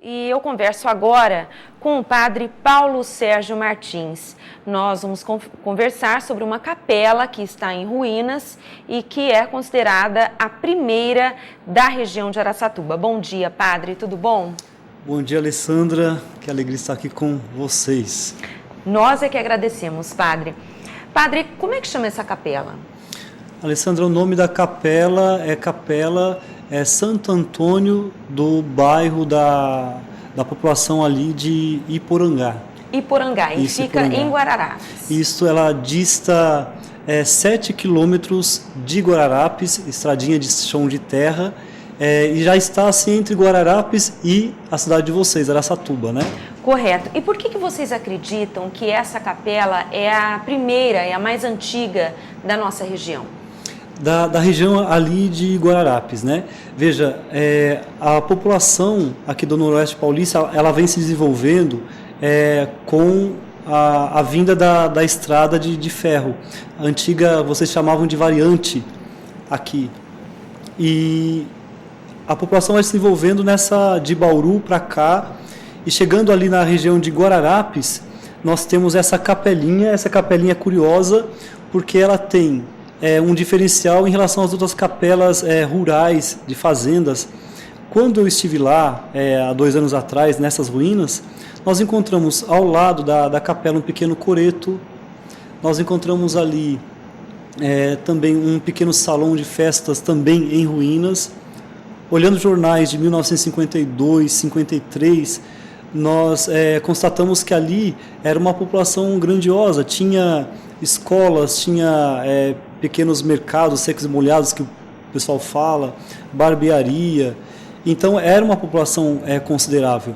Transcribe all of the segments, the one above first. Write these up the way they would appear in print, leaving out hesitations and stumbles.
E eu converso agora com o padre Paulo Sérgio Martins. Nós vamos conversar sobre uma capela que está em ruínas e que é considerada a primeira da região de Araçatuba. Bom dia, padre, tudo bom? Bom dia, Alessandra, que alegria estar aqui com vocês. Nós é que agradecemos, padre. Padre, como é que chama essa capela? Alessandra, o nome da capela é Santo Antônio do bairro da população ali de Iporangá. Iporangá, e Isso, fica Iporangá. em Guararapes. Isso, ela dista 7 quilômetros de Guararapes, estradinha de chão de terra, e já está assim entre Guararapes e a cidade de vocês, Araçatuba, né? Correto. E por que vocês acreditam que essa capela é a primeira, é a mais antiga da nossa região? Da região ali de Guararapes, né? Veja, a população aqui do Noroeste Paulista, ela vem se desenvolvendo com a vinda da estrada de ferro. A antiga, vocês chamavam de variante aqui. E a população vai se desenvolvendo nessa de Bauru para cá, e chegando ali na região de Guararapes, nós temos essa capelinha curiosa, porque ela tem um diferencial em relação às outras capelas rurais de fazendas. Quando eu estive lá, há 2 anos atrás, nessas ruínas, nós encontramos ao lado da capela um pequeno coreto, nós encontramos ali também um pequeno salão de festas também em ruínas. Olhando jornais de 1952, 53, nós constatamos que ali era uma população grandiosa, tinha escolas, tinha pequenos mercados secos e molhados, que o pessoal fala, barbearia. Então era uma população considerável.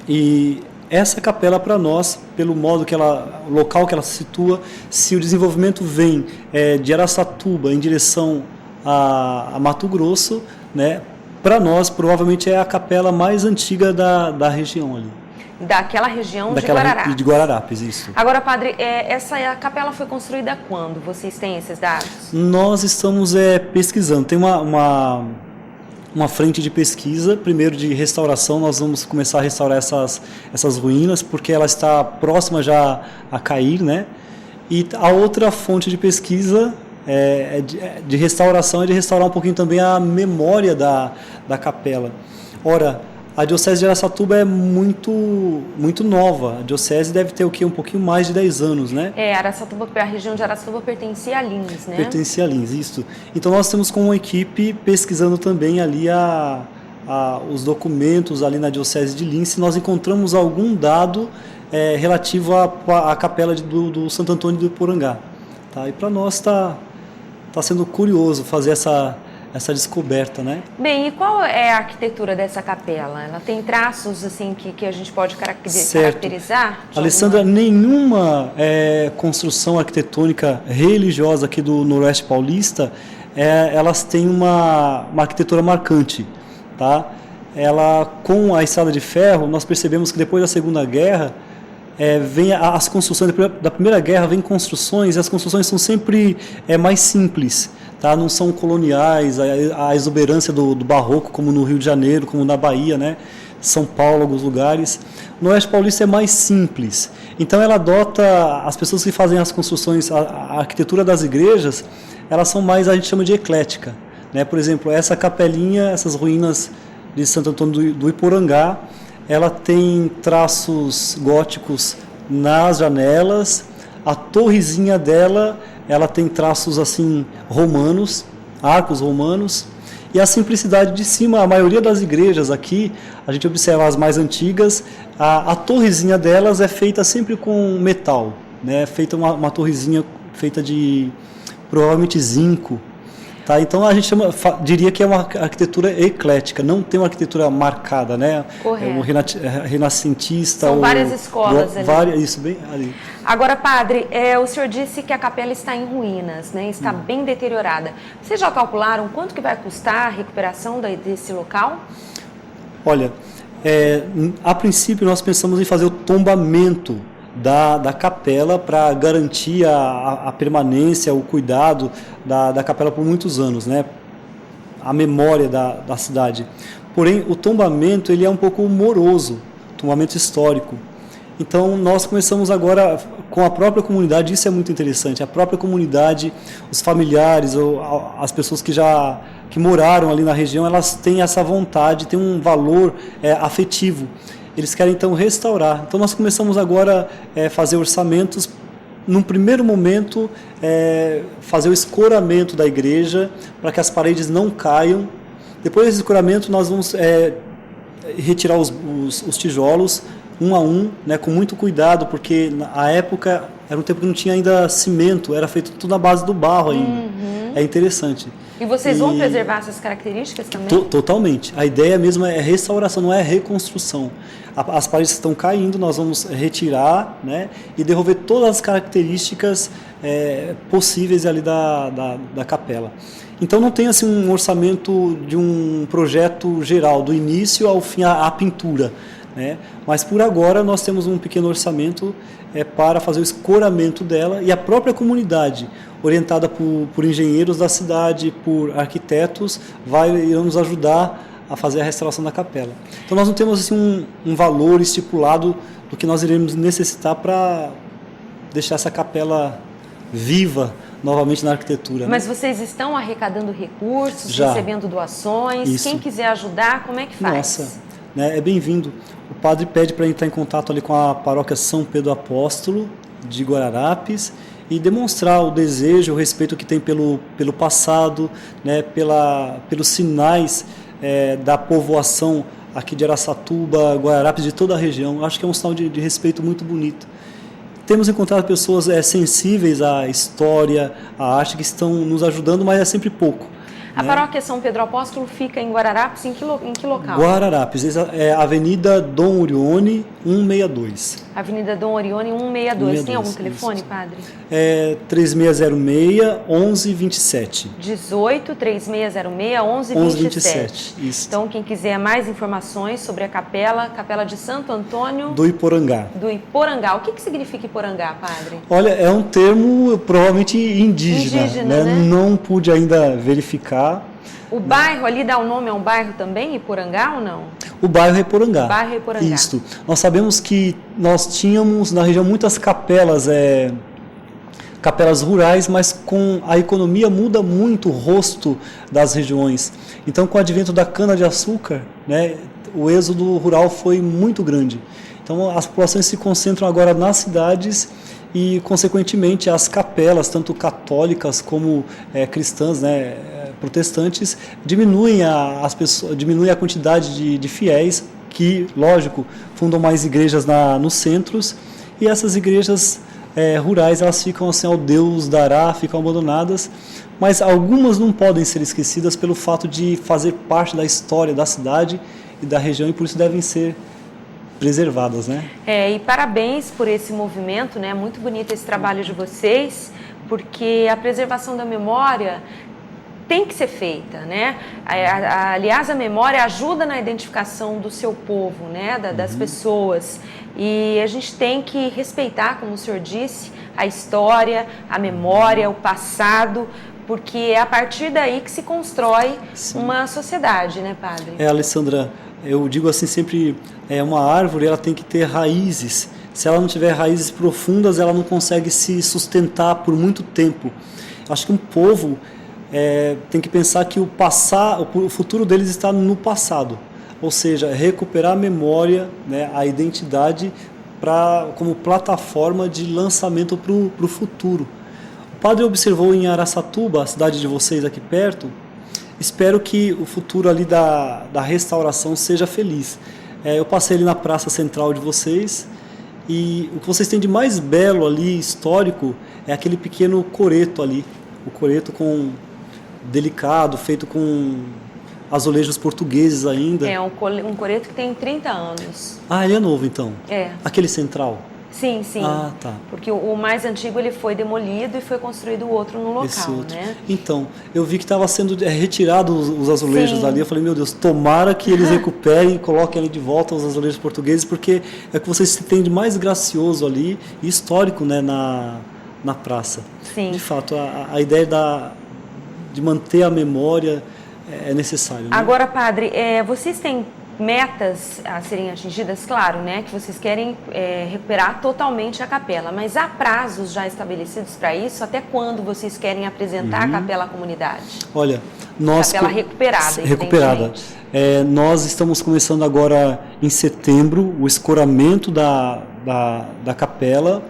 E essa capela, para nós, pelo modo que o local que ela se situa, se o desenvolvimento vem de Araçatuba em direção a Mato Grosso, né, para nós provavelmente é a capela mais antiga da região ali. Daquela região de Guararapes. De Guararapes, isso. Agora, padre, essa capela foi construída quando? Vocês têm esses dados? Nós estamos pesquisando. Tem uma frente de pesquisa, primeiro de restauração. Nós vamos começar a restaurar essas ruínas, porque ela está próxima já a cair, né? E a outra fonte de pesquisa de restauração é de restaurar um pouquinho também a memória da capela. Ora, a Diocese de Araçatuba é muito nova. A Diocese deve ter um pouquinho mais de 10 anos, né? A região de Araçatuba pertencia a Lins, né? Pertencia a Lins, isso. Então nós temos como equipe pesquisando também ali os documentos ali na Diocese de Lins, se nós encontramos algum dado relativo à capela do Santo Antônio do Iporangá. Tá? E para nós está sendo curioso fazer essa descoberta, né? Bem, e qual é a arquitetura dessa capela? Ela tem traços assim que a gente pode caracterizar? Alessandra, nenhuma construção arquitetônica religiosa aqui do Noroeste Paulista, elas têm uma arquitetura marcante, tá? Ela, com a estrada de ferro, nós percebemos que depois da Segunda Guerra vem as construções da Primeira Guerra, vem construções, e as construções são sempre mais simples, tá? Não são coloniais, a exuberância do barroco, como no Rio de Janeiro, como na Bahia, né? São Paulo, alguns lugares. No Oeste Paulista é mais simples. Então ela adota, as pessoas que fazem as construções, a arquitetura das igrejas, elas são mais, a gente chama de eclética, né? Por exemplo, essa capelinha, essas ruínas de Santo Antônio do Iporangá, ela tem traços góticos nas janelas, a torrezinha dela, ela tem traços assim romanos, arcos romanos, e a simplicidade de cima. A maioria das igrejas aqui, a gente observa as mais antigas, a torrezinha delas é feita sempre com metal, né? Feita uma torrezinha feita de provavelmente zinco. Tá, então a gente diria que é uma arquitetura eclética, não tem uma arquitetura marcada, né? Correto. Renascentista. São várias escolas ali. Isso, bem ali. Agora, padre, o senhor disse que a capela está em ruínas, né? Está bem deteriorada. Vocês já calcularam quanto que vai custar a recuperação desse local? Olha, a princípio nós pensamos em fazer o tombamento da capela para garantir a permanência, o cuidado da capela por muitos anos, né? A memória da cidade. Porém, o tombamento ele é um pouco moroso, tombamento histórico. Então, nós começamos agora com a própria comunidade, isso é muito interessante, a própria comunidade, os familiares, ou as pessoas que moraram ali na região, elas têm essa vontade, têm um valor afetivo. Eles querem, então, restaurar. Então, nós começamos agora a fazer orçamentos. Num primeiro momento, fazer o escoramento da igreja, para que as paredes não caiam. Depois desse escoramento, nós vamos retirar os tijolos, um a um, né, com muito cuidado, porque na época era um tempo que não tinha ainda cimento, era feito tudo na base do barro ainda. Uhum. É interessante. E vocês vão preservar essas características também? Totalmente. A ideia mesmo é restauração, não é reconstrução. As paredes estão caindo, nós vamos retirar, né, e devolver todas as características possíveis ali da capela. Então não tem assim um orçamento de um projeto geral, do início ao fim, a pintura. Né? Mas por agora nós temos um pequeno orçamento para fazer o escoramento dela, e a própria comunidade, orientada por engenheiros da cidade, por arquitetos, irão nos ajudar a fazer a restauração da capela. Então nós não temos assim, um valor estipulado do que nós iremos necessitar para deixar essa capela viva novamente na arquitetura. Mas vocês estão arrecadando recursos, já recebendo doações? Isso. Quem quiser ajudar, como é que faz? Nossa, né, é bem-vindo. O padre pede para entrar em contato ali com a paróquia São Pedro Apóstolo de Guararapes e demonstrar o desejo, o respeito que tem pelo passado, né, pelos sinais da povoação aqui de Araçatuba, Guararapes, de toda a região. Acho que é um sinal de respeito muito bonito. Temos encontrado pessoas sensíveis à história, à arte, que estão nos ajudando, mas é sempre pouco. A paróquia São Pedro Apóstolo fica em Guararapes, em que local? Guararapes, Avenida Dom Orione, 162. Avenida Dom Orione, 162. Tem algum telefone, isso. padre? 3606-1127. 18-3606-1127. Isso. Então, quem quiser mais informações sobre a capela de Santo Antônio... Do Iporangá. O que significa Iporangá, padre? Olha, é um termo provavelmente indígena, né? Não pude ainda verificar. O bairro ali dá o nome a um bairro também, Iporangá ou não? O bairro é Iporangá. O bairro é Iporangá. Isso. Nós sabemos que nós tínhamos na região muitas capelas rurais, mas com a economia muda muito o rosto das regiões. Então, com o advento da cana-de-açúcar, né, o êxodo rural foi muito grande. Então, as populações se concentram agora nas cidades e, consequentemente, as capelas, tanto católicas como cristãs, né, protestantes, diminuem a quantidade de fiéis que, lógico, fundam mais igrejas nos centros, e essas igrejas rurais, elas ficam assim ao Deus dará, ficam abandonadas, mas algumas não podem ser esquecidas pelo fato de fazer parte da história da cidade e da região, e por isso devem ser preservadas, né? E parabéns por esse movimento, né? Muito bonito esse trabalho de vocês, porque a preservação da memória tem que ser feita, né? Aliás, a memória ajuda na identificação do seu povo, né? Das pessoas. E a gente tem que respeitar, como o senhor disse, a história, a memória, o passado, porque é a partir daí que se constrói uma sociedade, né, padre? Alessandra, eu digo assim sempre, uma árvore, ela tem que ter raízes. Se ela não tiver raízes profundas, ela não consegue se sustentar por muito tempo. Acho que um povo tem que pensar que o futuro deles está no passado. Ou seja, recuperar a memória, né, a identidade como plataforma de lançamento para o futuro. O padre observou em Araçatuba, a cidade de vocês aqui perto. Espero que o futuro ali da restauração seja feliz. Eu passei ali na praça central de vocês, e o que vocês têm de mais belo ali, histórico, é aquele pequeno coreto ali. O coreto delicado, feito com azulejos portugueses ainda. É um coreto que tem 30 anos. Ele é novo então? É. Aquele central? Sim, sim. Tá. Porque o mais antigo ele foi demolido e foi construído outro no local, Esse outro. Né? Então, eu vi que estava sendo retirado os azulejos ali. Eu falei, meu Deus, tomara que eles recuperem e coloquem ali de volta os azulejos portugueses, porque é o que vocês têm de mais gracioso ali e histórico, né, na praça. Sim. De fato, a ideia de manter a memória é necessário. Né? Agora, padre, vocês têm metas a serem atingidas? Claro, né, que vocês querem recuperar totalmente a capela, mas há prazos já estabelecidos para isso? Até quando vocês querem apresentar a capela à comunidade? Olha, nós... Capela recuperada, recuperada. Nós estamos começando agora em setembro o escoramento da capela,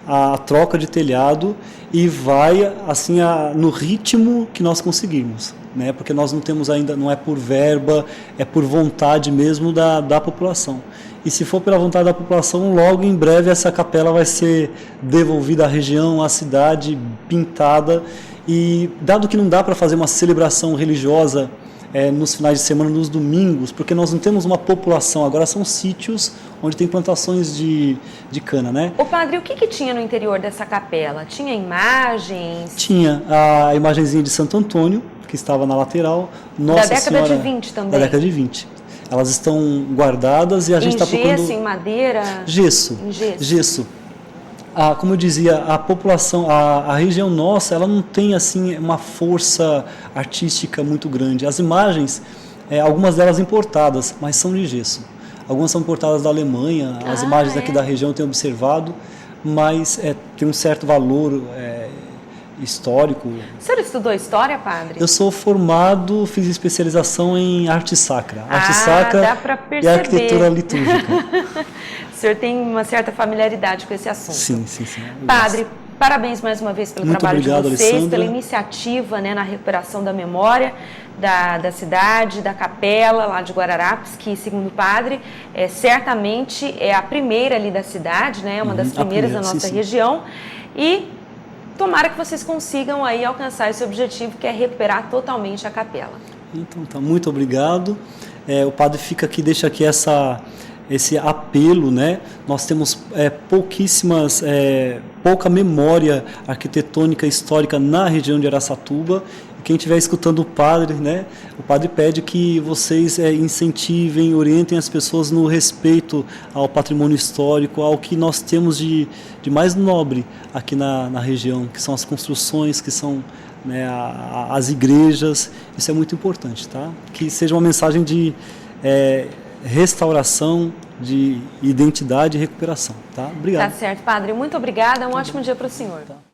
a troca de telhado, e vai assim no ritmo que nós conseguirmos, né? Porque nós não temos ainda, não é por verba, é por vontade mesmo da população. E se for pela vontade da população, logo em breve essa capela vai ser devolvida à região, à cidade, pintada. E dado que não dá para fazer uma celebração religiosa nos finais de semana, nos domingos, porque nós não temos uma população, agora são sítios onde tem plantações de cana, né? Ô padre, o que tinha no interior dessa capela? Tinha imagens? Tinha a imagenzinha de Santo Antônio, que estava na lateral. Nossa da década de 20 também? Da década de 20. Elas estão guardadas e a gente está procurando... Em gesso, em madeira? Gesso. Em gesso. Gesso. Como eu dizia, a população, a região nossa, ela não tem assim uma força artística muito grande. As imagens, algumas delas importadas, mas são de gesso. Algumas são importadas da Alemanha, as imagens aqui da região eu tenho observado, mas tem um certo valor histórico. O senhor estudou história, padre? Eu sou formado, fiz especialização em arte sacra. Arte sacra dá pra perceber. E arquitetura litúrgica. O senhor tem uma certa familiaridade com esse assunto. Sim. Padre, parabéns mais uma vez pelo trabalho de vocês, Alessandra. pela iniciativa na recuperação da memória da cidade, da capela lá de Guararapes, que, segundo o padre, certamente é a primeira ali da cidade, né? Uma das primeiras da nossa região. E tomara que vocês consigam aí alcançar esse objetivo, que é recuperar totalmente a capela. Então, tá, muito obrigado. O padre deixa aqui esse apelo, né? Nós temos pouca memória arquitetônica histórica na região de Araçatuba. Quem estiver escutando o padre, né? O padre pede que vocês incentivem, orientem as pessoas no respeito ao patrimônio histórico, ao que nós temos de mais nobre aqui na região, que são as construções, que são, né, as igrejas. Isso é muito importante, tá? Que seja uma mensagem de restauração, de identidade e recuperação, tá? Obrigado. Tá certo, padre. Muito obrigada. Um ótimo dia para o senhor. Tá.